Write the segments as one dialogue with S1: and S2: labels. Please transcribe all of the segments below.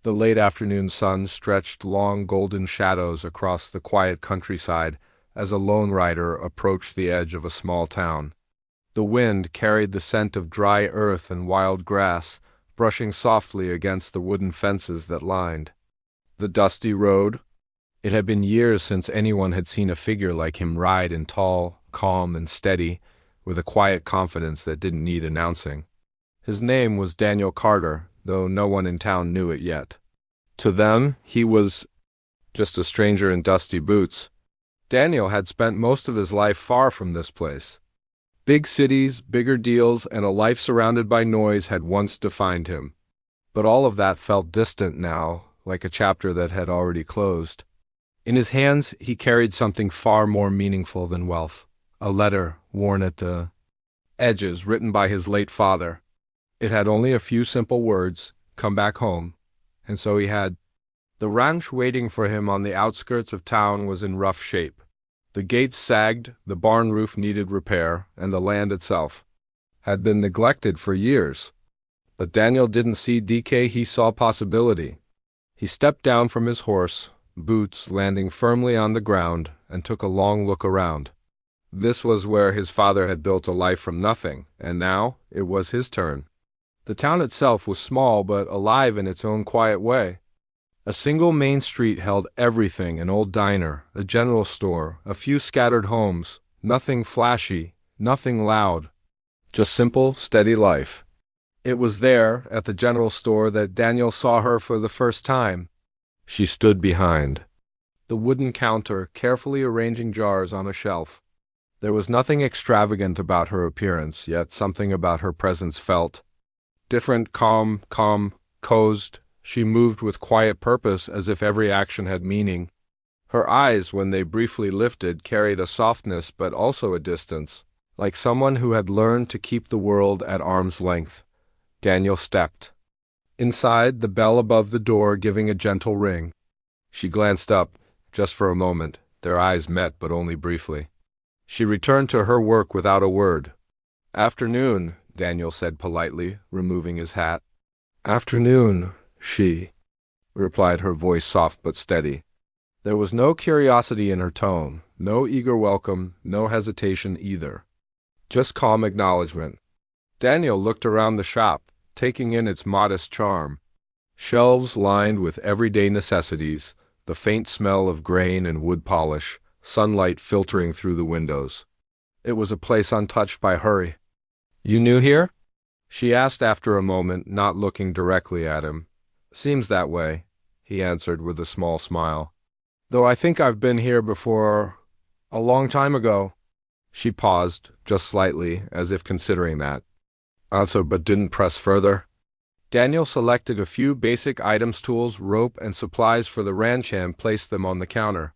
S1: The late afternoon sun stretched long golden shadows across the quiet countryside as a lone rider approached the edge of a small town. The wind carried the scent of dry earth and wild grass, brushing softly against the wooden fences that lined the dusty road. It had been years since anyone had seen a figure like him ride in tall, calm, and steady, with a quiet confidence that didn't need announcing. His name was Daniel Carter, though no one in town knew it yet. To them, he was just a stranger in dusty boots. Daniel had spent most of his life far from this place. Big cities, bigger deals, and a life surrounded by noise had once defined him. But all of that felt distant now, like a chapter that had already closed. In his hands, he carried something far more meaningful than wealth. A letter, worn at the edges, written by his late father. It had only a few simple words, "Come back home," and so he had. The ranch waiting for him on the outskirts of town was in rough shape. The gates sagged, the barn roof needed repair, and the land itself had been neglected for years. But Daniel didn't see decay, he saw possibility. He stepped down from his horse, boots landing firmly on the ground, and took a long look around. This was where his father had built a life from nothing, and now it was his turn. The town itself was small but alive in its own quiet way. A single main street held everything: an old diner, a general store, a few scattered homes, nothing flashy, nothing loud, just simple, steady life. It was there, at the general store, that Daniel saw her for the first time. She stood behind the wooden counter, carefully arranging jars on a shelf. There was nothing extravagant about her appearance, yet something about her presence felt different, calm, composed. She moved with quiet purpose, as if every action had meaning. Her eyes, when they briefly lifted, carried a softness but also a distance, like someone who had learned to keep the world at arm's length. Daniel stepped inside, the bell above the door giving a gentle ring. She glanced up, just for a moment. Their eyes met, but only briefly. She returned to her work without a word. "Afternoon," Daniel said politely, removing his hat. "Afternoon," she replied, her voice soft but steady. There was no curiosity in her tone, no eager welcome, no hesitation either. Just calm acknowledgement. Daniel looked around the shop, taking in its modest charm. Shelves lined with everyday necessities, the faint smell of grain and wood polish, sunlight filtering through the windows. It was a place untouched by hurry. "You new here?" she asked after a moment, not looking directly at him. "Seems that way," he answered with a small smile. "Though I think I've been here before, a long time ago." She paused, just slightly, as if considering that. Also, but didn't press further. Daniel selected a few basic items, tools, rope, and supplies for the ranch, and placed them on the counter.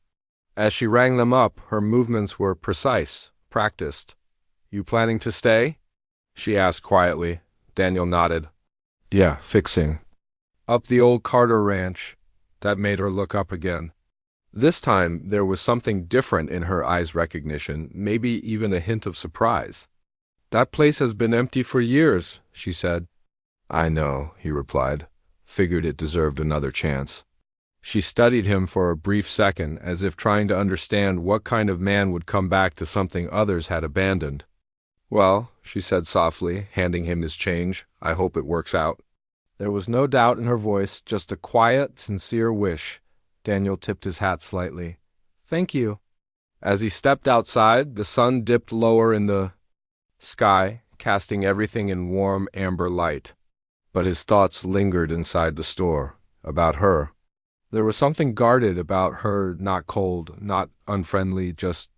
S1: As she rang them up, her movements were precise, practiced. "You planning to stay?" she asked quietly. Daniel nodded. "Yeah, fixing up the old Carter ranch." That made her look up again. This time there was something different in her eyes, recognition, maybe even a hint of surprise. "That place has been empty for years," she said. "I know," he replied. "Figured it deserved another chance." She studied him for a brief second, as if trying to understand what kind of man would come back to something others had abandoned. "Well," she said softly, handing him his change, "I hope it works out." There was no doubt in her voice, just a quiet, sincere wish. Daniel tipped his hat slightly. "Thank you." As he stepped outside, the sun dipped lower in the sky, casting everything in warm amber light. But his thoughts lingered inside the store, about her. There was something guarded about her, not cold, not unfriendly, just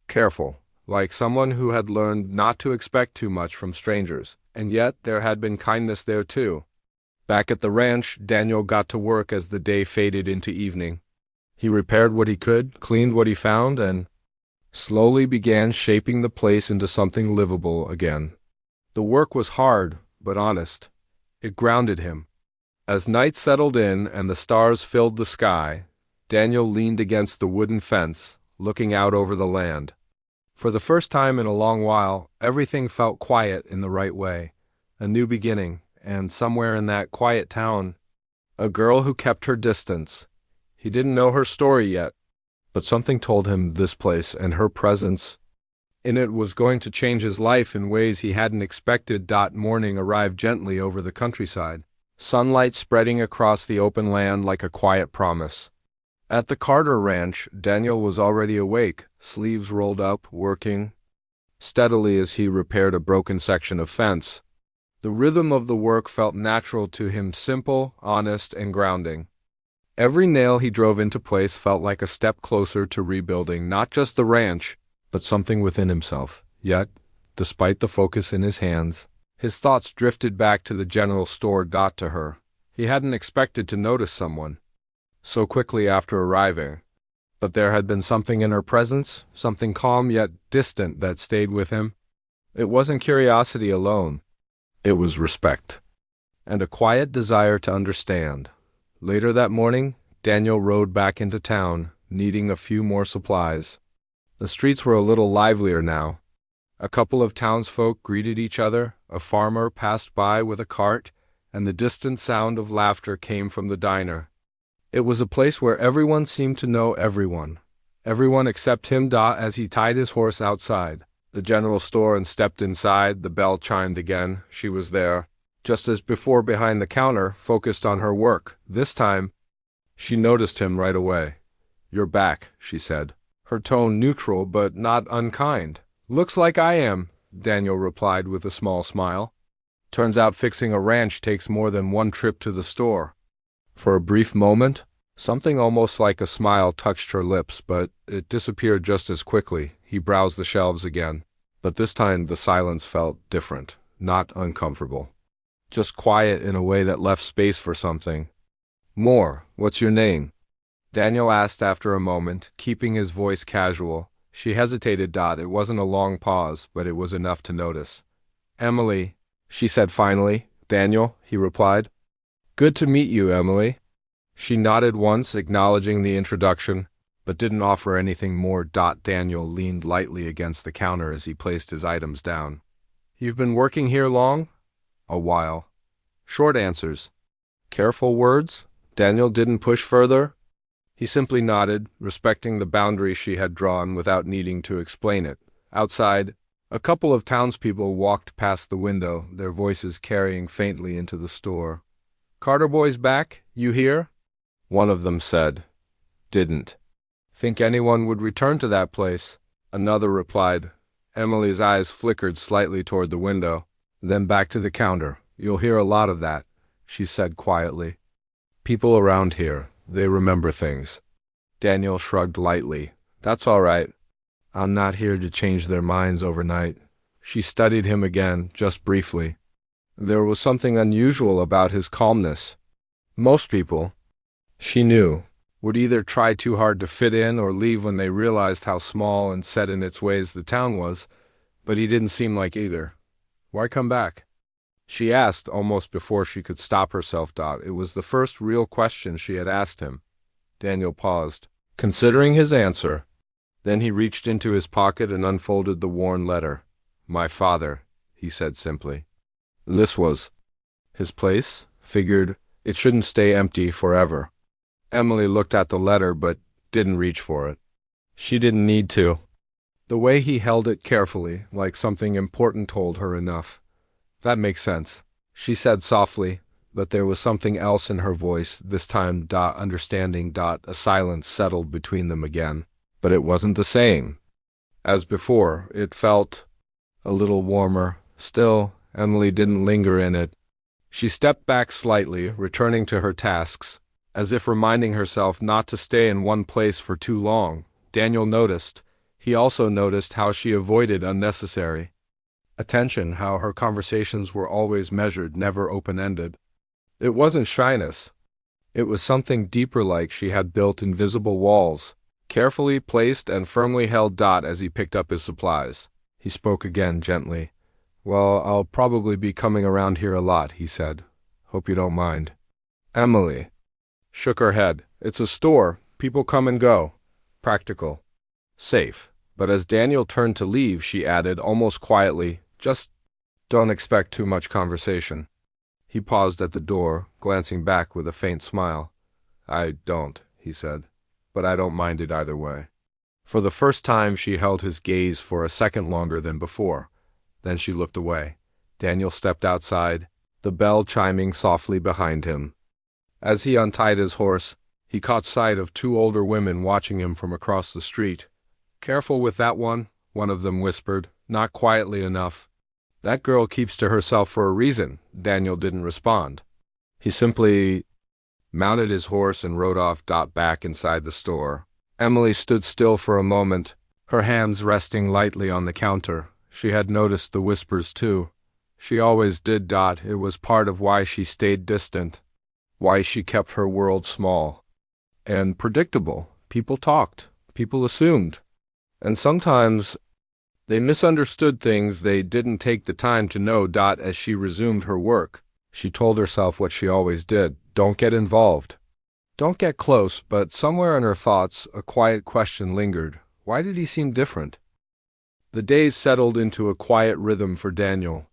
S1: careful, like someone who had learned not to expect too much from strangers. And yet there had been kindness there too. Back at the ranch, Daniel got to work as the day faded into evening. He repaired what he could, cleaned what he found, and slowly began shaping the place into something livable again. The work was hard, but honest. It grounded him. As night settled in and the stars filled the sky, Daniel leaned against the wooden fence, looking out over the land. For the first time in a long while, everything felt quiet in the right way. A new beginning, and somewhere in that quiet town, A girl who kept her distance. He didn't know her story yet, but something told him this place and her presence in it was going to change his life in ways he hadn't expected. Morning arrived gently over the countryside, sunlight spreading across the open land like a quiet promise. At the Carter Ranch, Daniel was already awake, sleeves rolled up, working steadily as he repaired a broken section of fence. The rhythm of the work felt natural to him, simple, honest, and grounding. Every nail he drove into place felt like a step closer to rebuilding not just the ranch, but something within himself. Yet, despite the focus in his hands, his thoughts drifted back to the general store. To her, he hadn't expected to notice someone so quickly after arriving. But there had been something in her presence, something calm yet distant that stayed with him. It wasn't curiosity alone. It was respect, and a quiet desire to understand. Later that morning, Daniel rode back into town, needing a few more supplies. The streets were a little livelier now. A couple of townsfolk greeted each other, a farmer passed by with a cart, and the distant sound of laughter came from the diner. It was a place where everyone seemed to know everyone. Everyone except him. As he tied his horse outside the general store and stepped inside, the bell chimed again. She was there, just as before, behind the counter, focused on her work. This time, she noticed him right away. "You're back," she said, her tone neutral but not unkind. "Looks like I am," Daniel replied with a small smile. "Turns out fixing a ranch takes more than one trip to the store." For a brief moment, something almost like a smile touched her lips, but it disappeared just as quickly. He browsed the shelves again, but this time the silence felt different, not uncomfortable. Just quiet in a way that left space for something more. "What's your name?" Daniel asked after a moment, keeping his voice casual. She hesitated. It wasn't a long pause, but it was enough to notice. "Emily," she said finally. "Daniel," he replied. "Good to meet you, Emily." She nodded once, acknowledging the introduction, but didn't offer anything more. Daniel leaned lightly against the counter as he placed his items down. "You've been working here long?" "A while." Short answers. Careful words? Daniel didn't push further. He simply nodded, respecting the boundary she had drawn without needing to explain it. Outside, a couple of townspeople walked past the window, their voices carrying faintly into the store. "Carter boy's back, you hear?" One of them said. "Didn't think anyone would return to that place," another replied. Emily's eyes flickered slightly toward the window, then back to the counter. "You'll hear a lot of that," she said quietly. "People around here, they remember things." Daniel shrugged lightly. "That's all right. I'm not here to change their minds overnight." She studied him again, just briefly. There was something unusual about his calmness. Most people, she knew, would either try too hard to fit in or leave when they realized how small and set in its ways the town was, but he didn't seem like either. "Why come back?" she asked almost before she could stop herself. It was the first real question she had asked him. Daniel paused, considering his answer. Then he reached into his pocket and unfolded the worn letter. "My father," he said simply. This was his place. Figured it shouldn't stay empty forever. Emily looked at the letter but didn't reach for it. She didn't need to. The way he held it carefully, like something important, told her enough. "That makes sense," she said softly, but there was something else in her voice, this time. Understanding. A silence settled between them again, but it wasn't the same as before. It felt a little warmer. Still, Emily didn't linger in it. She stepped back slightly, returning to her tasks, as if reminding herself not to stay in one place for too long. Daniel noticed. He also noticed how she avoided unnecessary attention, how her conversations were always measured, never open-ended. It wasn't shyness. It was something deeper, like she had built invisible walls, carefully placed and firmly held. As he picked up his supplies, he spoke again gently. "Well, I'll probably be coming around here a lot," he said. "Hope you don't mind." Emily shook her head. "It's a store. People come and go. Practical. Safe." But as Daniel turned to leave, she added, almost quietly, "Just don't expect too much conversation." He paused at the door, glancing back with a faint smile. "I don't," he said, "but I don't mind it either way." For the first time she held his gaze for a second longer than before. Then she looked away. Daniel stepped outside, the bell chiming softly behind him. As he untied his horse, he caught sight of two older women watching him from across the street. "Careful with that one of them whispered, not quietly enough. "That girl keeps to herself for a reason." Daniel didn't respond. He simply mounted his horse and rode off back inside the store. Emily stood still for a moment, her hands resting lightly on the counter. She had noticed the whispers too. She always did. It was part of why she stayed distant, why she kept her world small and predictable. People talked, people assumed, and sometimes they misunderstood things they didn't take the time to know. As she resumed her work, she told herself what she always did: don't get involved. Don't get close. But somewhere in her thoughts, a quiet question lingered. Why did he seem different? The days settled into a quiet rhythm for Daniel.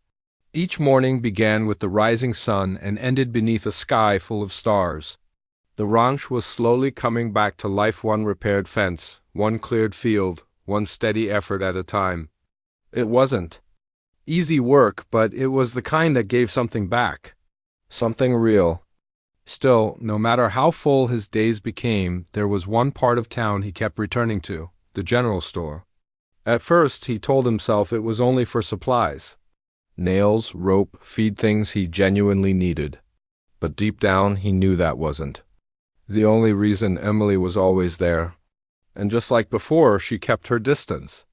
S1: Each morning began with the rising sun and ended beneath a sky full of stars. The ranch was slowly coming back to life, one repaired fence, one cleared field, one steady effort at a time. It wasn't easy work, but it was the kind that gave something back, something real. Still, no matter how full his days became, there was one part of town he kept returning to: the general store. At first, he told himself it was only for supplies: nails, rope, feed, things he genuinely needed. But deep down, he knew that wasn't the only reason. Emily was always there, and just like before, she kept her distance.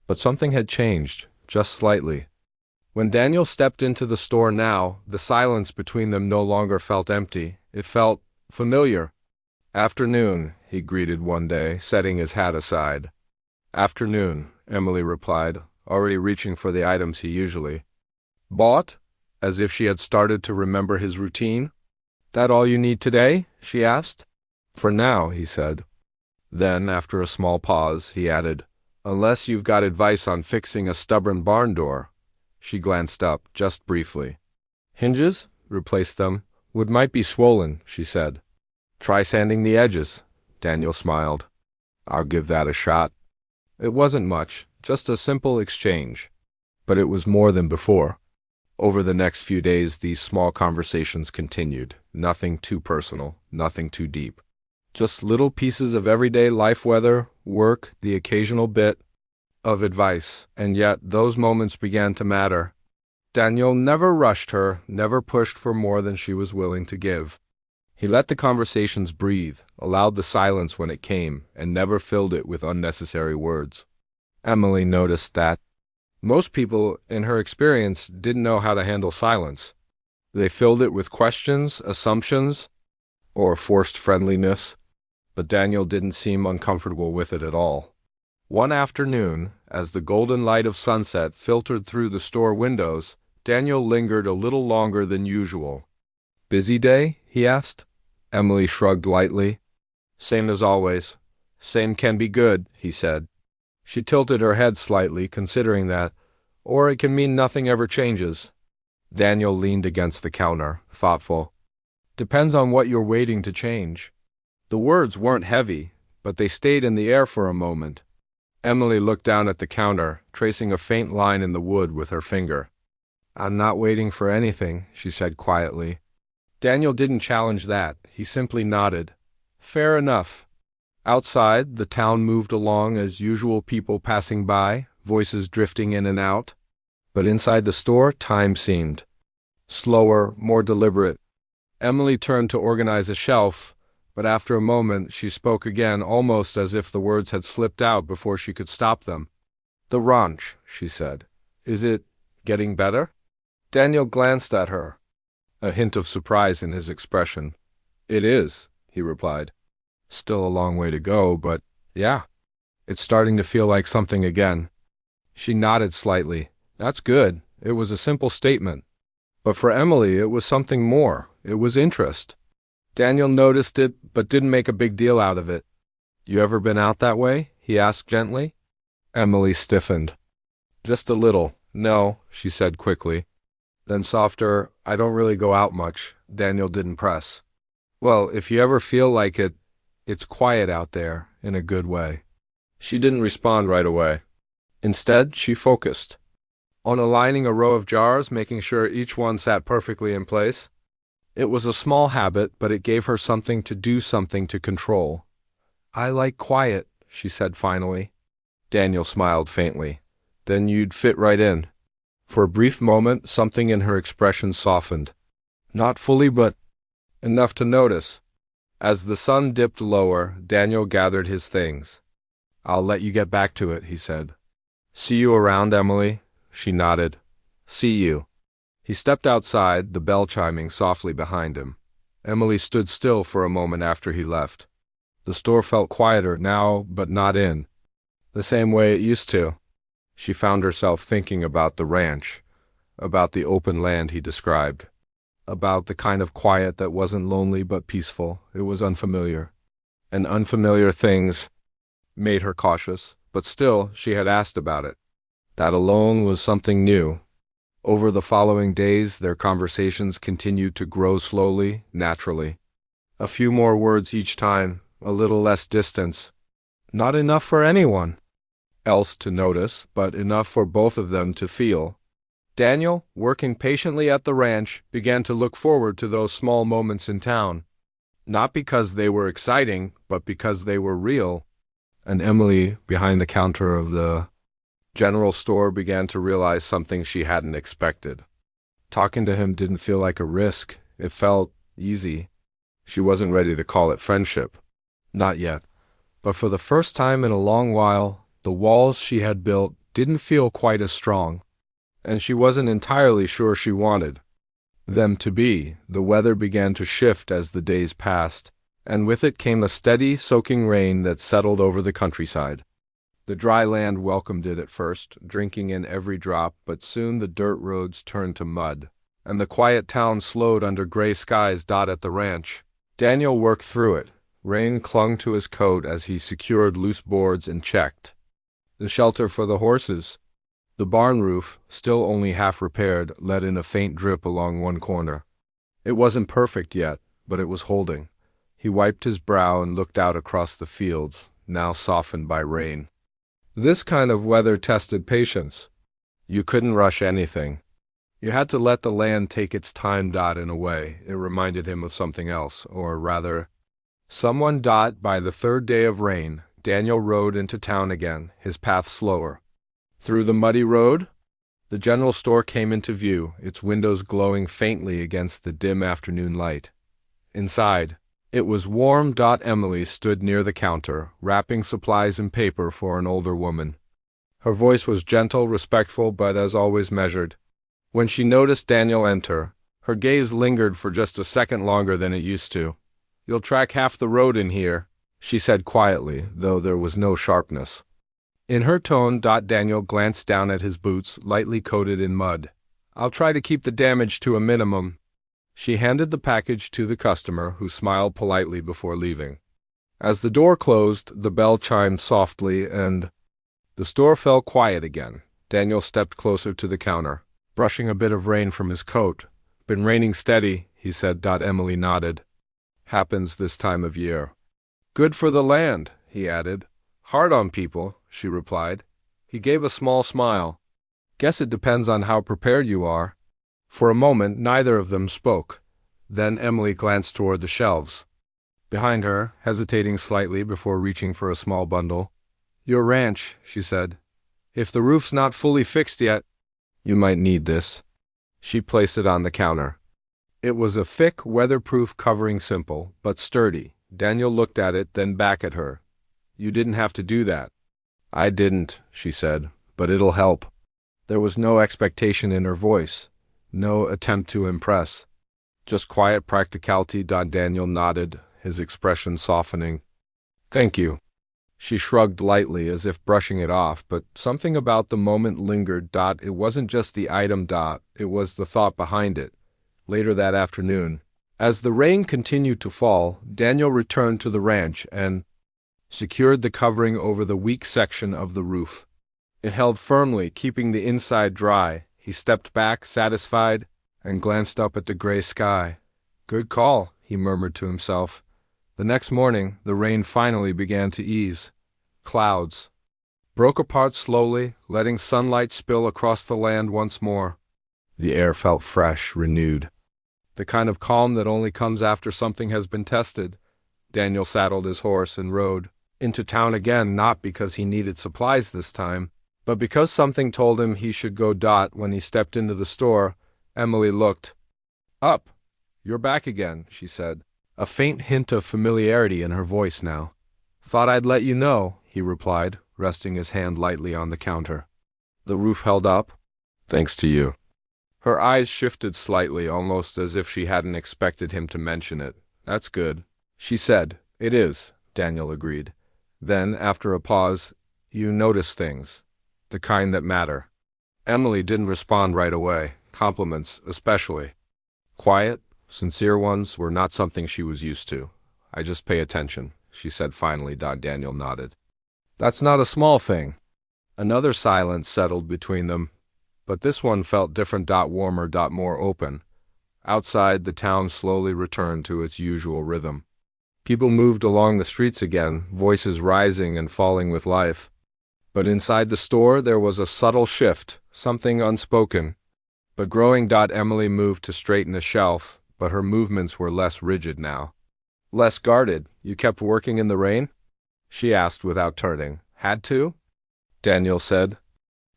S1: But something had changed, just slightly. When Daniel stepped into the store now, the silence between them no longer felt empty. It felt familiar. "Afternoon," he greeted one day, setting his hat aside. "Afternoon," Emily replied, already reaching for the items he usually bought, as if she had started to remember his routine. "That all you need today?" she asked. "For now," he said. Then, after a small pause, he added, "Unless you've got advice on fixing a stubborn barn door." She glanced up, just briefly. "Hinges? Replace them. Wood might be swollen," she said. "Try sanding the edges." Daniel smiled. "I'll give that a shot." It wasn't much, just a simple exchange. But it was more than before. Over the next few days, these small conversations continued. Nothing too personal, nothing too deep. Just little pieces of everyday life, weather, work, the occasional bit of advice. And yet, those moments began to matter. Daniel never rushed her, never pushed for more than she was willing to give. He let the conversations breathe, allowed the silence when it came, and never filled it with unnecessary words. Emily noticed that most people, in her experience, didn't know how to handle silence. They filled it with questions, assumptions, or forced friendliness. But Daniel didn't seem uncomfortable with it at all. One afternoon, as the golden light of sunset filtered through the store windows, Daniel lingered a little longer than usual. "Busy day?" he asked. Emily shrugged lightly. "Same as always." "Same can be good," he said. She tilted her head slightly, considering that. "Or it can mean nothing ever changes." Daniel leaned against the counter, thoughtful. "Depends on what you're waiting to change." The words weren't heavy, but they stayed in the air for a moment. Emily looked down at the counter, tracing a faint line in the wood with her finger. "I'm not waiting for anything," she said quietly. Daniel didn't challenge that. He simply nodded. "Fair enough." Outside, the town moved along as usual, people passing by, voices drifting in and out. But inside the store, time seemed slower, more deliberate. Emily turned to organize a shelf, but after a moment she spoke again, almost as if the words had slipped out before she could stop them. "The ranch," she said. "Is it getting better?" Daniel glanced at her, a hint of surprise in his expression. "It is," he replied. "Still a long way to go, but yeah, it's starting to feel like something again." She nodded slightly. "That's good." It was a simple statement. But for Emily, it was something more. It was interest. Daniel noticed it, but didn't make a big deal out of it. "You ever been out that way?" he asked gently. Emily stiffened. "Just a little. No," she said quickly. Then softer, I don't really go out much, Daniel didn't press. Well, if you ever feel like it, it's quiet out there, in a good way. She didn't respond right away. Instead, she focused on aligning a row of jars, making sure each one sat perfectly in place. It was a small habit, but it gave her something to do, something to control. I like quiet, she said finally. Daniel smiled faintly. Then you'd fit right in. For a brief moment, something in her expression softened. Not fully, but enough to notice. As the sun dipped lower, Daniel gathered his things. I'll let you get back to it, he said. See you around, Emily? She nodded. See you. He stepped outside, the bell chiming softly behind him. Emily stood still for a moment after he left. The store felt quieter now, but not in the same way it used to. She found herself thinking about the ranch, about the open land he described, about the kind of quiet that wasn't lonely but peaceful. It was unfamiliar. And unfamiliar things made her cautious, but still she had asked about it. That alone was something new. Over the following days, their conversations continued to grow slowly, naturally. A few more words each time, a little less distance. Not enough for anyone else to notice, but enough for both of them to feel. Daniel, working patiently at the ranch, began to look forward to those small moments in town. Not because they were exciting, but because they were real. And Emily, behind the counter of the general store, began to realize something she hadn't expected. Talking to him didn't feel like a risk. It felt easy. She wasn't ready to call it friendship. Not yet. But for the first time in a long while, the walls she had built didn't feel quite as strong. And she wasn't entirely sure she wanted them to be. The weather began to shift as the days passed, and with it came a steady, soaking rain that settled over the countryside. The dry land welcomed it at first, drinking in every drop, but soon the dirt roads turned to mud, and the quiet town slowed under gray skies at the ranch. Daniel worked through it. Rain clung to his coat as he secured loose boards and checked the shelter for the horses. The barn roof, still only half repaired, let in a faint drip along one corner. It wasn't perfect yet, but it was holding. He wiped his brow and looked out across the fields, now softened by rain. This kind of weather tested patience. You couldn't rush anything. You had to let the land take its time. In a way, it reminded him of something else, or rather, someone. By the third day of rain, Daniel rode into town again, his path slower. Through the muddy road, the general store came into view, its windows glowing faintly against the dim afternoon light. Inside, it was warm. Emily stood near the counter, wrapping supplies in paper for an older woman. Her voice was gentle, respectful, but as always measured. When she noticed Daniel enter, her gaze lingered for just a second longer than it used to. You'll track half the road in here, she said quietly, though there was no sharpness in her tone. Daniel glanced down at his boots, lightly coated in mud. I'll try to keep the damage to a minimum. She handed the package to the customer, who smiled politely before leaving. As the door closed, the bell chimed softly, and the store fell quiet again. Daniel stepped closer to the counter, brushing a bit of rain from his coat. Been raining steady, he said. Emily nodded. Happens this time of year. Good for the land, he added. Hard on people, she replied. He gave a small smile. Guess it depends on how prepared you are. For a moment, neither of them spoke. Then Emily glanced toward the shelves behind her, hesitating slightly before reaching for a small bundle. Your ranch, she said. If the roof's not fully fixed yet, you might need this. She placed it on the counter. It was a thick, weatherproof covering, simple, but sturdy. Daniel looked at it, then back at her. You didn't have to do that. I didn't, she said, but it'll help. There was no expectation in her voice, no attempt to impress. Just quiet practicality. Daniel nodded, his expression softening. Thank you. She shrugged lightly, as if brushing it off, but something about the moment lingered. It wasn't just the item. It was the thought behind it. Later that afternoon, as the rain continued to fall, Daniel returned to the ranch and secured the covering over the weak section of the roof. It held firmly, keeping the inside dry. He stepped back, satisfied, and glanced up at the gray sky. Good call, he murmured to himself. The next morning, the rain finally began to ease. Clouds broke apart slowly, letting sunlight spill across the land once more. The air felt fresh, renewed. The kind of calm that only comes after something has been tested. Daniel saddled his horse and rode into town again, not because he needed supplies this time, but because something told him he should go. When he stepped into the store, Emily looked up. "You're back again," she said, a faint hint of familiarity in her voice now. "Thought I'd let you know," he replied, resting his hand lightly on the counter. "The roof held up?" "Thanks to you." Her eyes shifted slightly, almost as if she hadn't expected him to mention it. "That's good," she said. "It is," Daniel agreed. Then, after a pause, "You notice things, the kind that matter." Emily didn't respond right away, compliments especially. Quiet, sincere ones were not something she was used to. "I just pay attention," she said finally. Daniel nodded. "That's not a small thing." Another silence settled between them, but this one felt different. Warmer, more open. Outside, the town slowly returned to its usual rhythm. People moved along the streets again, voices rising and falling with life. But inside the store there was a subtle shift, something unspoken, but growing. Emily moved to straighten a shelf, but her movements were less rigid now. Less guarded. "You kept working in the rain?" she asked without turning. "Had to?" Daniel said.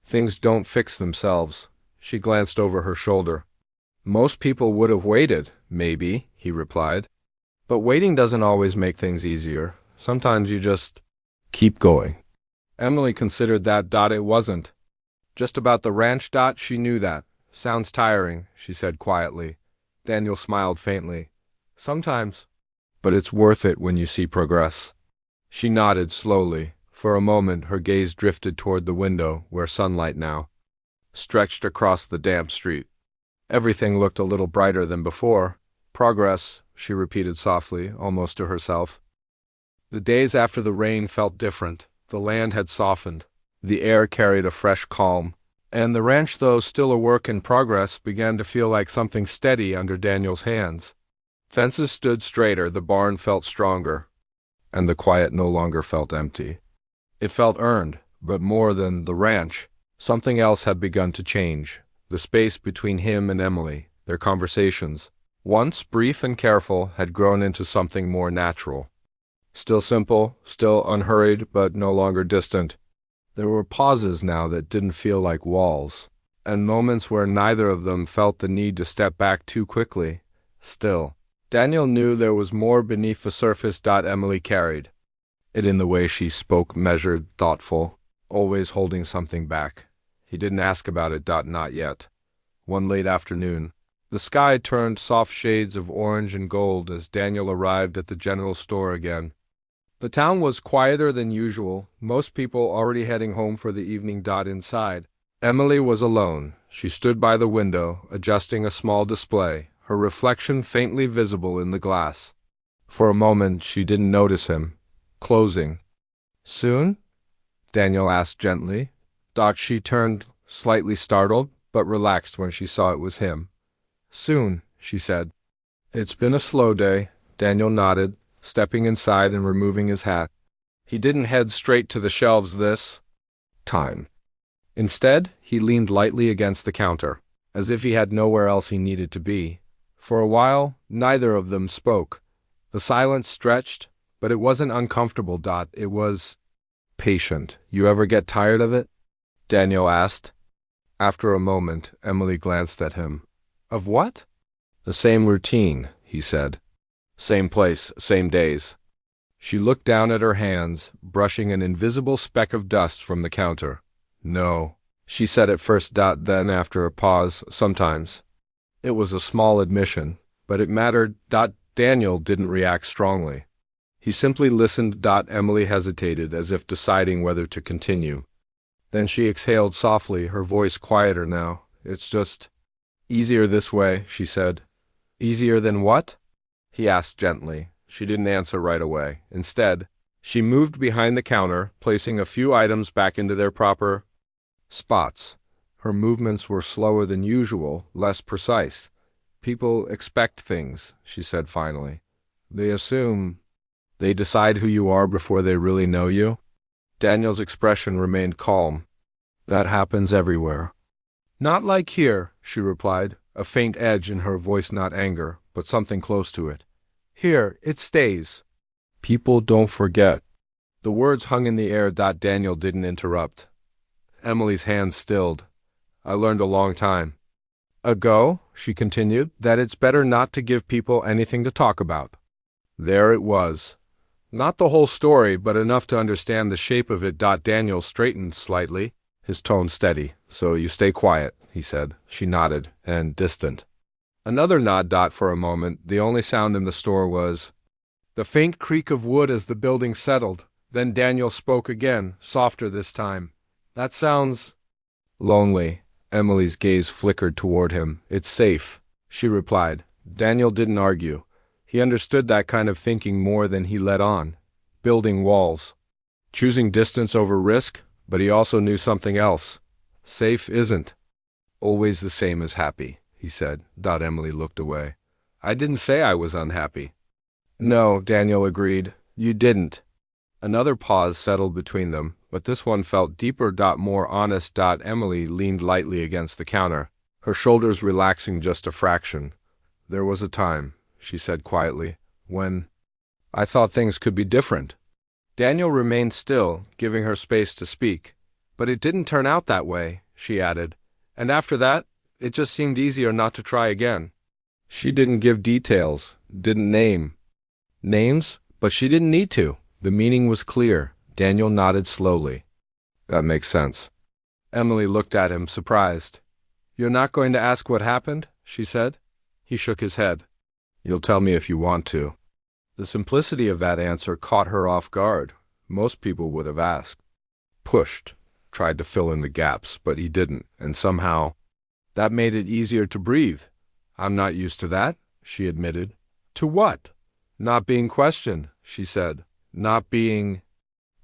S1: "Things don't fix themselves." She glanced over her shoulder. "Most people would have waited, maybe," he replied. "But waiting doesn't always make things easier. Sometimes you just keep going." Emily considered that. It wasn't just about the ranch. She knew that. "Sounds tiring," she said quietly. Daniel smiled faintly. "Sometimes. But it's worth it when you see progress." She nodded slowly. For a moment her gaze drifted toward the window, where sunlight now stretched across the damp street. Everything looked a little brighter than before. "Progress," she repeated softly, almost to herself. The days after the rain felt different. The land had softened. The air carried a fresh calm. And the ranch, though still a work in progress, began to feel like something steady under Daniel's hands. Fences stood straighter, the barn felt stronger, and the quiet no longer felt empty. It felt earned, but more than the ranch, something else had begun to change. The space between him and Emily, their conversations, once brief and careful, had grown into something more natural. Still simple, still unhurried, but no longer distant. There were pauses now that didn't feel like walls, and moments where neither of them felt the need to step back too quickly. Still, Daniel knew there was more beneath the surface. Emily carried it in the way she spoke, measured, thoughtful, always holding something back. He didn't ask about it. Not yet. One late afternoon, the sky turned soft shades of orange and gold as Daniel arrived at the general store again. The town was quieter than usual, most people already heading home for the evening. Inside, Emily was alone. She stood by the window, adjusting a small display, her reflection faintly visible in the glass. For a moment she didn't notice him. Closing. "Soon?" Daniel asked gently. She turned, slightly startled, but relaxed when she saw it was him. "Soon," she said. "It's been a slow day," Daniel nodded, stepping inside and removing his hat. He didn't head straight to the shelves this time. Instead, he leaned lightly against the counter, as if he had nowhere else he needed to be. For a while, neither of them spoke. The silence stretched, but it wasn't uncomfortable. It was patient. "You ever get tired of it?" Daniel asked. After a moment, Emily glanced at him. "Of what?" "The same routine," he said. "Same place, same days." She looked down at her hands, brushing an invisible speck of dust from the counter. "No," she said at first. Then, after a pause, "Sometimes." It was a small admission, but it mattered. Daniel didn't react strongly. He simply listened. Emily hesitated, as if deciding whether to continue. Then she exhaled softly, her voice quieter now. "It's just easier this way," she said. "Easier than what?" he asked gently. She didn't answer right away. Instead, she moved behind the counter, placing a few items back into their proper spots. Her movements were slower than usual, less precise. People expect things, she said finally. They assume. They decide who you are before they really know you. Daniel's expression remained calm. That happens everywhere. Not like here, she replied, a faint edge in her voice, not anger, but something close to it. Here, it stays. People don't forget. The words hung in the air. Daniel didn't interrupt. Emily's hands stilled. I learned a long time ago, she continued, that it's better not to give people anything to talk about. There it was. Not the whole story, but enough to understand the shape of it. Daniel straightened slightly, his tone steady. So you stay quiet, he said. She nodded, and distant. Another nod. For a moment, the only sound in the store was the faint creak of wood as the building settled. Then Daniel spoke again, softer this time. That sounds lonely. Emily's gaze flickered toward him. It's safe, she replied. Daniel didn't argue. He understood that kind of thinking more than he let on. Building walls. Choosing distance over risk, but he also knew something else. Safe isn't always the same as happy, he said. Emily looked away. I didn't say I was unhappy. No, Daniel agreed. You didn't. Another pause settled between them, but this one felt deeper. More honest. Emily leaned lightly against the counter, her shoulders relaxing just a fraction. There was a time, she said quietly, when I thought things could be different. Daniel remained still, giving her space to speak. But it didn't turn out that way, she added. And after that, it just seemed easier not to try again. She didn't give details, didn't name names, but she didn't need to. The meaning was clear. Daniel nodded slowly. That makes sense. Emily looked at him, surprised. You're not going to ask what happened? She said. He shook his head. You'll tell me if you want to. The simplicity of that answer caught her off guard. Most people would have asked. Pushed. Tried to fill in the gaps, but he didn't, and somehow that made it easier to breathe. I'm not used to that, she admitted. To what? Not being questioned, she said. Not being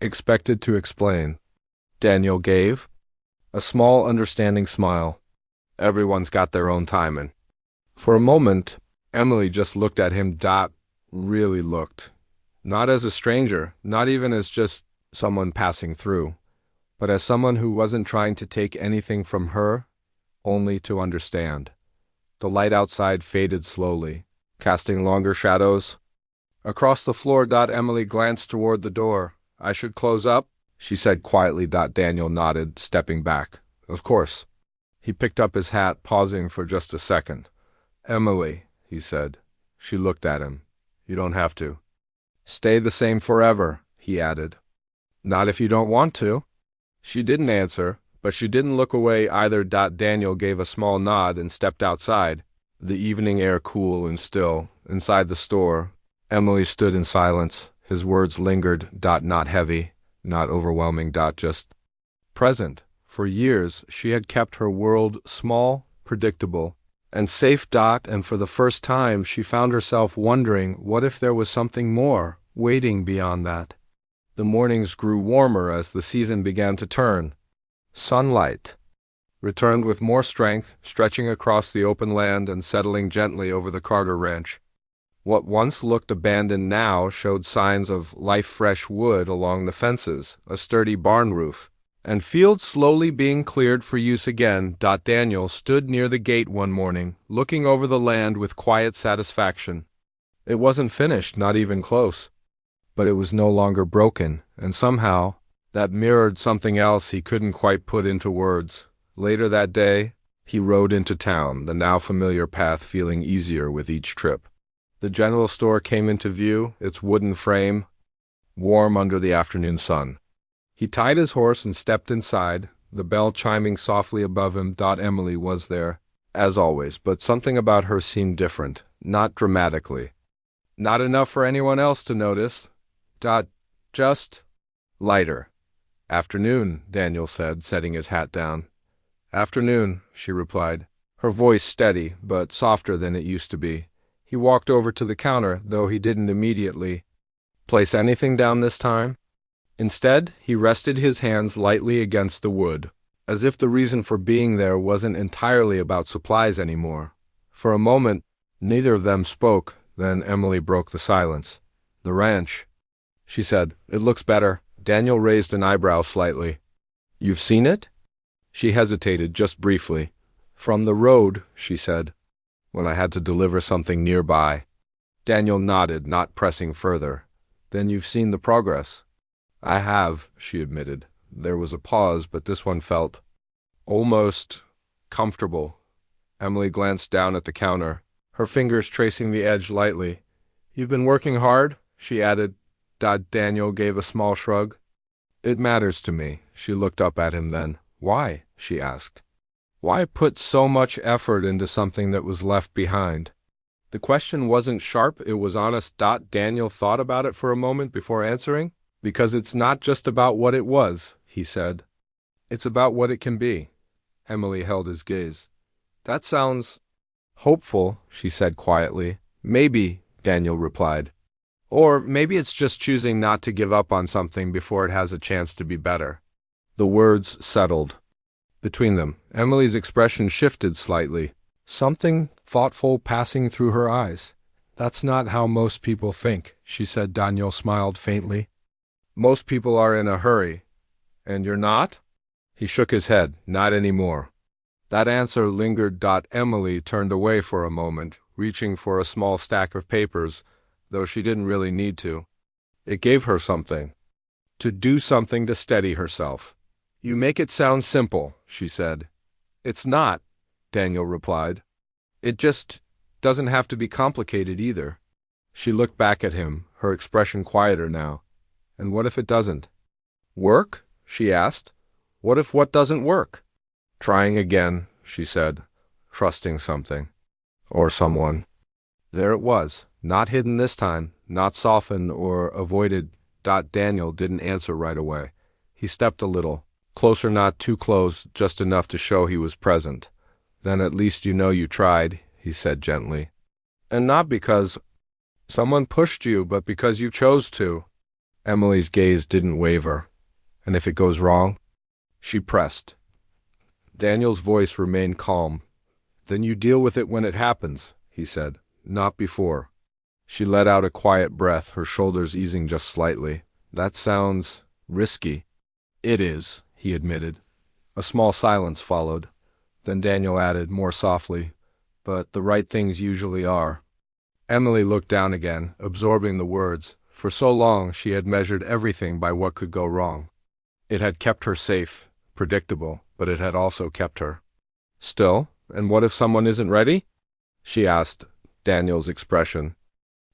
S1: expected to explain. Daniel gave a small, understanding smile. Everyone's got their own timing. For a moment, Emily just looked at him. Really looked. Not as a stranger, not even as just someone passing through, but as someone who wasn't trying to take anything from her, only to understand. The light outside faded slowly, casting longer shadows across the floor. Emily glanced toward the door. I should close up, she said quietly. Daniel nodded, stepping back. Of course. He picked up his hat, pausing for just a second. Emily, he said. She looked at him. You don't have to. Stay the same forever, he added. Not if you don't want to. She didn't answer, but she didn't look away either. Daniel gave a small nod and stepped outside, the evening air cool and still. Inside the store, Emily stood in silence. His words lingered. Not heavy, not overwhelming. Just present. For years, she had kept her world small, predictable, and safe. And for the first time, she found herself wondering, what if there was something more, waiting beyond that? The mornings grew warmer as the season began to turn. Sunlight returned with more strength, stretching across the open land and settling gently over the Carter Ranch. What once looked abandoned now showed signs of life-fresh wood along the fences, a sturdy barn roof, and fields slowly being cleared for use again. Daniel stood near the gate one morning, looking over the land with quiet satisfaction. It wasn't finished, not even close, but it was no longer broken, and somehow that mirrored something else he couldn't quite put into words. Later that day, he rode into town, the now familiar path feeling easier with each trip. The general store came into view, its wooden frame warm under the afternoon sun. He tied his horse and stepped inside, the bell chiming softly above him. Emily was there, as always, but something about her seemed different, not dramatically. Not enough for anyone else to notice. Just lighter. Afternoon, Daniel said, setting his hat down. Afternoon, she replied, her voice steady, but softer than it used to be. He walked over to the counter, though he didn't immediately place anything down this time. Instead, he rested his hands lightly against the wood, as if the reason for being there wasn't entirely about supplies anymore. For a moment, neither of them spoke, then Emily broke the silence. "The ranch," she said. "It looks better." Daniel raised an eyebrow slightly. "You've seen it?" She hesitated just briefly. "From the road," she said, "when I had to deliver something nearby." Daniel nodded, not pressing further. "Then you've seen the progress?" "I have," she admitted. There was a pause, but this one felt almost comfortable. Emily glanced down at the counter, her fingers tracing the edge lightly. "You've been working hard?" she added. Daniel gave a small shrug. "It matters to me." She looked up at him then. "Why?" she asked. "Why put so much effort into something that was left behind?" The question wasn't sharp, it was honest. Daniel thought about it for a moment before answering. "Because it's not just about what it was," he said. "It's about what it can be." Emily held his gaze. "That sounds hopeful," she said quietly. "Maybe," Daniel replied. "Or maybe it's just choosing not to give up on something before it has a chance to be better." The words settled between them. Emily's expression shifted slightly, something thoughtful passing through her eyes. "That's not how most people think," she said. Daniel smiled faintly. "Most people are in a hurry. And you're not?" He shook his head. "Not anymore." That answer lingered. Emily turned away for a moment, reaching for a small stack of papers, though she didn't really need to. It gave her something. To do something to steady herself. "You make it sound simple," she said. "It's not," Daniel replied. "It just doesn't have to be complicated either." She looked back at him, her expression quieter now. "And what if it doesn't?" "Work?" she asked. "What if what doesn't work?" "Trying again," she said, trusting something. Or someone. There it was, not hidden this time, not softened or avoided. Daniel didn't answer right away. He stepped a little, closer, not too close, just enough to show he was present. "Then at least you know you tried," he said gently. "And not because someone pushed you, but because you chose to." Emily's gaze didn't waver. "And if it goes wrong?" She pressed. Daniel's voice remained calm. "Then you deal with it when it happens," he said, "not before." She let out a quiet breath, her shoulders easing just slightly. "That sounds risky." "It is," he admitted. A small silence followed. Then Daniel added, more softly, "But the right things usually are." Emily looked down again, absorbing the words. For so long she had measured everything by what could go wrong. It had kept her safe, predictable, but it had also kept her. "Still, and what if someone isn't ready?" she asked. Daniel's expression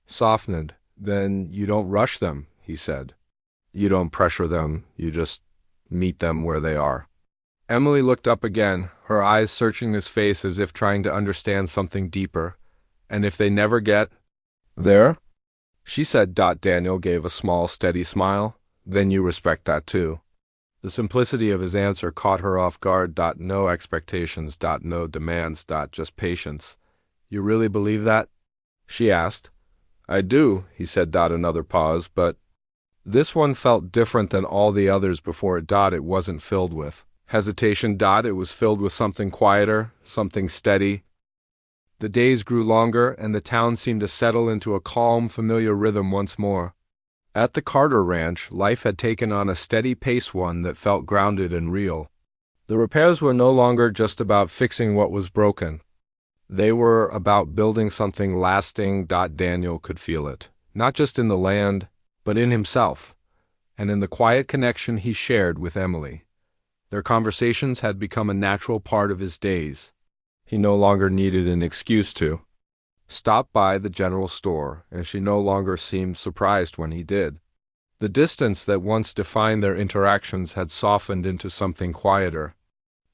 S1: softened. "Then you don't rush them," he said. "You don't pressure them, you just meet them where they are." Emily looked up again, her eyes searching his face as if trying to understand something deeper. "And if they never get there?" she said. Daniel gave a small, steady smile. "Then you respect that too." The simplicity of his answer caught her off guard. "No expectations, no demands, just patience." "You really believe that?" she asked. "I do," he said. Another pause, but this one felt different than all the others before it. It wasn't filled with hesitation. It was filled with something quieter, something steady. The days grew longer, and the town seemed to settle into a calm, familiar rhythm once more. At the Carter Ranch, life had taken on a steady pace, one that felt grounded and real. The repairs were no longer just about fixing what was broken. They were about building something lasting. Daniel could feel it, not just in the land, but in himself, and in the quiet connection he shared with Emily. Their conversations had become a natural part of his days. He no longer needed an excuse to stop by the general store, and she no longer seemed surprised when he did. The distance that once defined their interactions had softened into something quieter,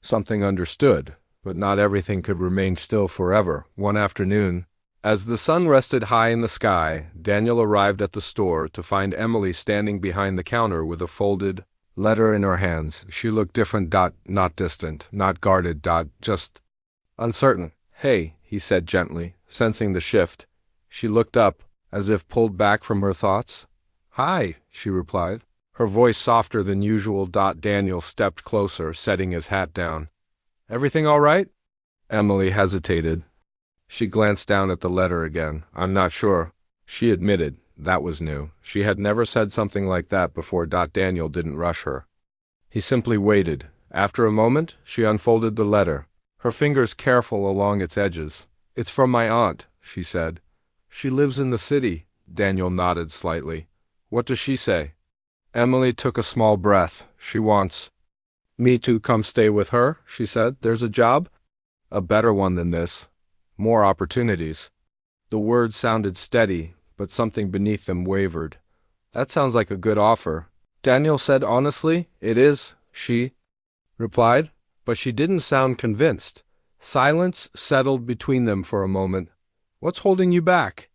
S1: something understood, but not everything could remain still forever. One afternoon, as the sun rested high in the sky, Daniel arrived at the store to find Emily standing behind the counter with a folded letter in her hands. She looked different. Not distant, not guarded. Just uncertain. "Hey," he said gently, sensing the shift. She looked up, as if pulled back from her thoughts. "Hi," she replied, her voice softer than usual. Daniel stepped closer, setting his hat down. "Everything all right?" Emily hesitated. She glanced down at the letter again. I'm not sure. She admitted. That was new. She had never said something like that before. Daniel didn't rush her. He simply waited. After a moment, she unfolded the letter, her fingers careful along its edges. It's from my aunt, she said. She lives in the city. Daniel nodded slightly. What does she say? Emily took a small breath. She wants me to come stay with her, she said. There's a job? A better one than this. More opportunities. The words sounded steady, but something beneath them wavered. That sounds like a good offer. Daniel said honestly. It is, she replied, but she didn't sound convinced. Silence settled between them for a moment. What's holding you back?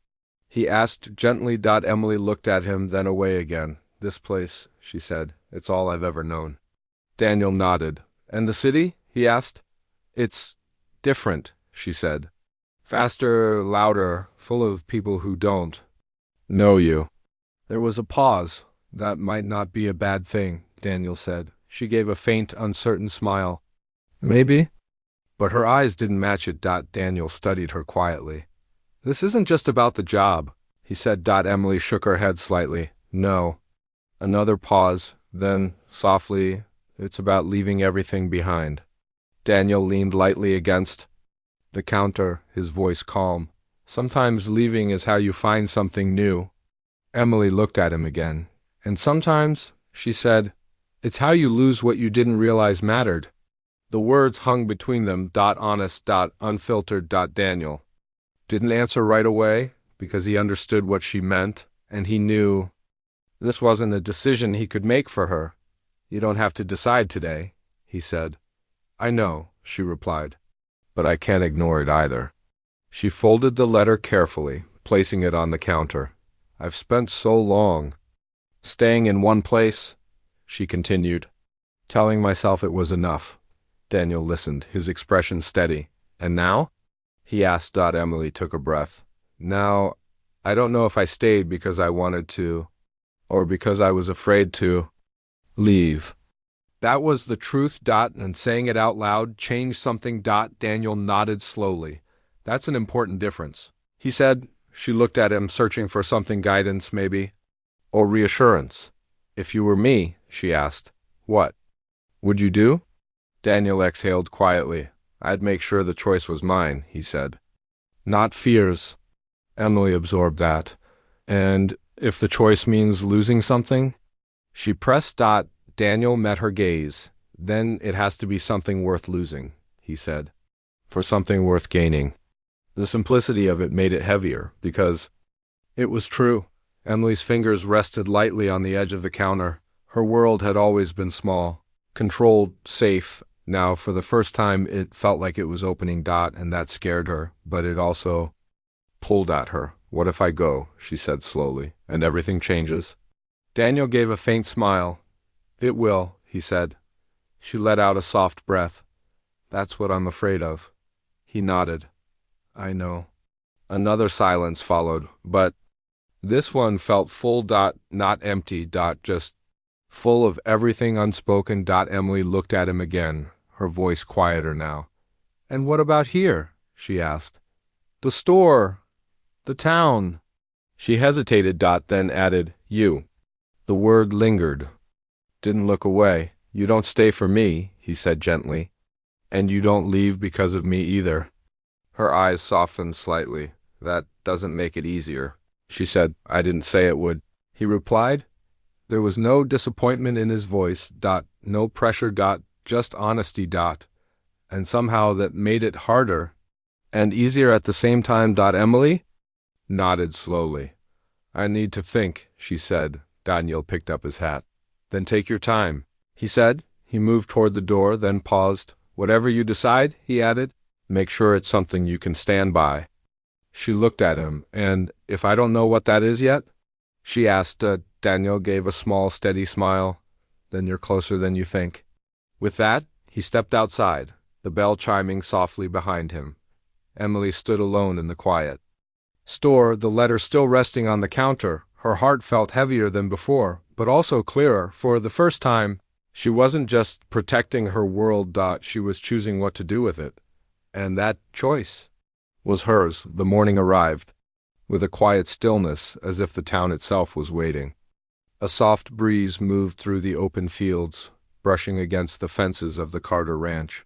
S1: He asked gently. Emily looked at him, then away again. This place, she said. It's all I've ever known. Daniel nodded. And the city? He asked. It's different, she said. Faster, louder, full of people who don't know you. There was a pause. That might not be a bad thing, Daniel said. She gave a faint, uncertain smile. Maybe? But her eyes didn't match it. Daniel studied her quietly. This isn't just about the job, he said. Emily shook her head slightly. No. Another pause, then, softly, it's about leaving everything behind. Daniel leaned lightly against the counter, his voice calm. Sometimes leaving is how you find something new. Emily looked at him again. And sometimes, she said, it's how you lose what you didn't realize mattered. The words hung between them. Honest, unfiltered. Daniel didn't answer right away because he understood what she meant, and he knew this wasn't a decision he could make for her. You don't have to decide today, he said. I know, she replied, but I can't ignore it either. She folded the letter carefully, placing it on the counter. I've spent so long staying in one place, she continued, telling myself it was enough. Daniel listened, his expression steady. And now? He asked. Emily took a breath. Now, I don't know if I stayed because I wanted to, or because I was afraid to leave. That was the truth. And saying it out loud changed something. Daniel nodded slowly. That's an important difference, he said. She looked at him, searching for something, guidance maybe, or reassurance. If you were me, she asked, what would you do? Daniel exhaled quietly. I'd make sure the choice was mine, he said. Not fears. Emily absorbed that. And if the choice means losing something? She pressed. Daniel met her gaze. Then it has to be something worth losing, he said, for something worth gaining. The simplicity of it made it heavier, because it was true. Emily's fingers rested lightly on the edge of the counter. Her world had always been small, controlled, safe. Now, for the first time, it felt like it was opening. And that scared her, but it also pulled at her. What if I go, she said slowly, and everything changes? Daniel gave a faint smile. It will, he said. She let out a soft breath. That's what I'm afraid of. He nodded. I know. Another silence followed, but this one felt full. Not empty. Just full of everything unspoken. Emily looked at him again, her voice quieter now. And what about here? She asked. The store. The town. She hesitated. Then added, you. The word lingered. Didn't look away. You don't stay for me, he said gently. And you don't leave because of me either. Her eyes softened slightly. That doesn't make it easier, she said. I didn't say it would, he replied. There was no disappointment in his voice. No pressure. Just honesty. And somehow that made it harder and easier at the same time. Emily nodded slowly. I need to think, she said. Daniel picked up his hat. Then take your time, he said. He moved toward the door, then paused. Whatever you decide, he added, make sure it's something you can stand by. She looked at him. And if I don't know what that is yet? She asked. Daniel gave a small, steady smile. Then you're closer than you think. With that, he stepped outside, the bell chiming softly behind him. Emily stood alone in the quiet store, the letter still resting on the counter. Her heart felt heavier than before, but also clearer. For the first time, she wasn't just protecting her world. She was choosing what to do with it. And that choice was hers. The morning arrived, with a quiet stillness as if the town itself was waiting. A soft breeze moved through the open fields, brushing against the fences of the Carter Ranch.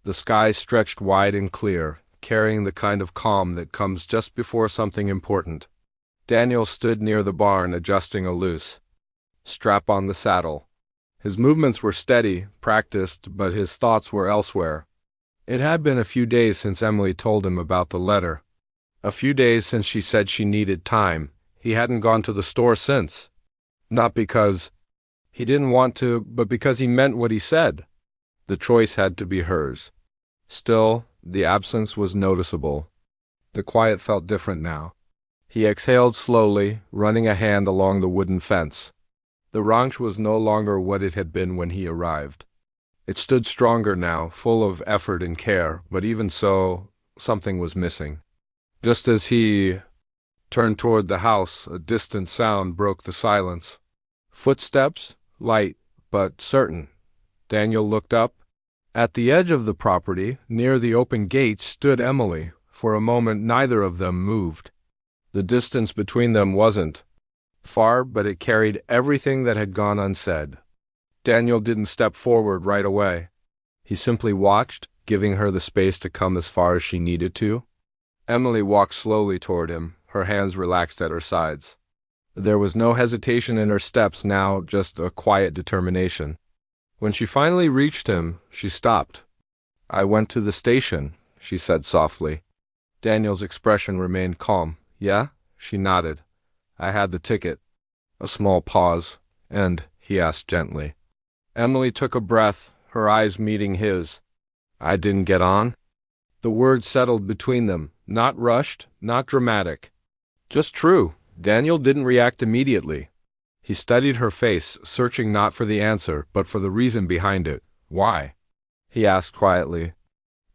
S1: The sky stretched wide and clear, carrying the kind of calm that comes just before something important. Daniel stood near the barn adjusting a loose strap on the saddle. His movements were steady, practiced, but his thoughts were elsewhere. It had been a few days since Emily told him about the letter. A few days since she said she needed time. He hadn't gone to the store since. Not because he didn't want to, but because he meant what he said. The choice had to be hers. Still, the absence was noticeable. The quiet felt different now. He exhaled slowly, running a hand along the wooden fence. The ranch was no longer what it had been when he arrived. It stood stronger now, full of effort and care, but even so, something was missing. Just as he turned toward the house, a distant sound broke the silence. Footsteps, light but certain. Daniel looked up. At the edge of the property, near the open gate, stood Emily. For a moment neither of them moved. The distance between them wasn't far, but it carried everything that had gone unsaid. Daniel didn't step forward right away. He simply watched, giving her the space to come as far as she needed to. Emily walked slowly toward him, her hands relaxed at her sides. There was no hesitation in her steps now, just a quiet determination. When she finally reached him, she stopped. "I went to the station," she said softly. Daniel's expression remained calm. "Yeah?" She nodded. "I had the ticket." A small pause. "And?" he asked gently. Emily took a breath, her eyes meeting his. "I didn't get on?" The words settled between them, not rushed, not dramatic. Just true. Daniel didn't react immediately. He studied her face, searching not for the answer, but for the reason behind it. "Why?" he asked quietly.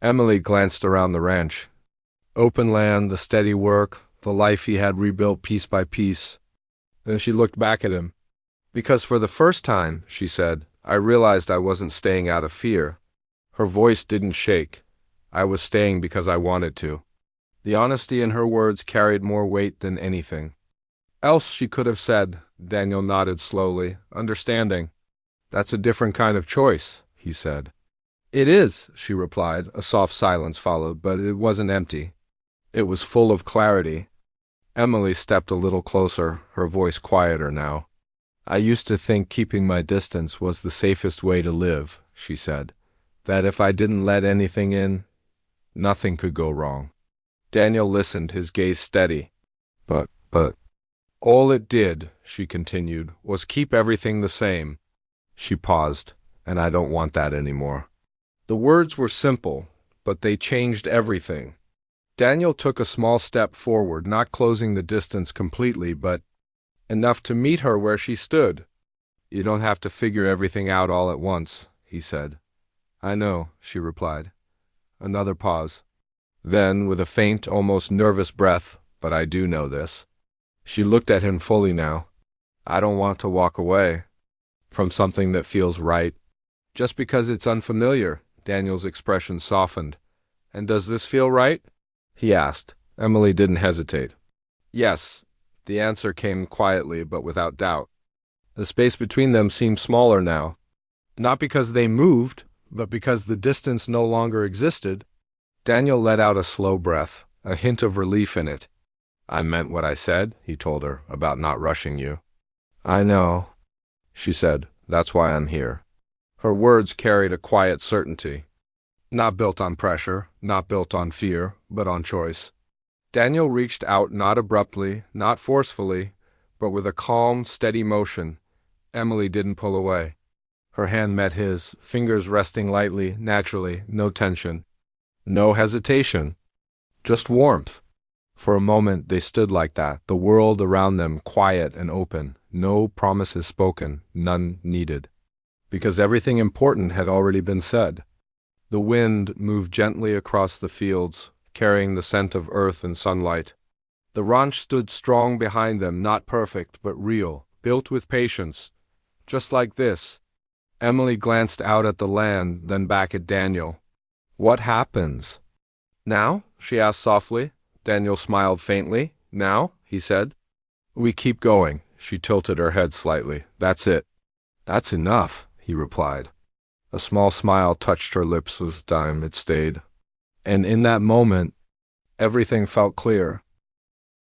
S1: Emily glanced around the ranch. Open land, the steady work, the life he had rebuilt piece by piece. Then she looked back at him. "Because for the first time," she said, "I realized I wasn't staying out of fear." Her voice didn't shake. "I was staying because I wanted to." The honesty in her words carried more weight than anything else she could have said. Daniel nodded slowly, understanding. "That's a different kind of choice," he said. "It is," she replied. A soft silence followed, but it wasn't empty. It was full of clarity. Emily stepped a little closer, her voice quieter now. "I used to think keeping my distance was the safest way to live," she said. "That if I didn't let anything in, nothing could go wrong." Daniel listened, his gaze steady. But, all it did," she continued, "was keep everything the same." She paused. "And I don't want that anymore." The words were simple, but they changed everything. Daniel took a small step forward, not closing the distance completely, but enough to meet her where she stood. "You don't have to figure everything out all at once," he said. "I know," she replied. Another pause. Then, with a faint, almost nervous breath, "But I do know this." She looked at him fully now. "I don't want to walk away from something that feels right, just because it's unfamiliar." Daniel's expression softened. "And does this feel right?" he asked. Emily didn't hesitate. "Yes." The answer came quietly but without doubt. The space between them seemed smaller now. Not because they moved, but because the distance no longer existed. Daniel let out a slow breath, a hint of relief in it. "I meant what I said," he told her, "about not rushing you." "I know," she said. "That's why I'm here." Her words carried a quiet certainty. Not built on pressure, not built on fear, but on choice. Daniel reached out, not abruptly, not forcefully, but with a calm, steady motion. Emily didn't pull away. Her hand met his, fingers resting lightly, naturally, no tension. No hesitation. Just warmth. For a moment they stood like that, the world around them quiet and open, no promises spoken, none needed. Because everything important had already been said. The wind moved gently across the fields, carrying the scent of earth and sunlight. The ranch stood strong behind them, not perfect, but real, built with patience. Just like this. Emily glanced out at the land, then back at Daniel. "What happens?" Now? She asked softly. Daniel smiled faintly. Now? He said. We keep going. She tilted her head slightly. That's it. That's enough, he replied. A small smile touched her lips as time it stayed. And in that moment, everything felt clear.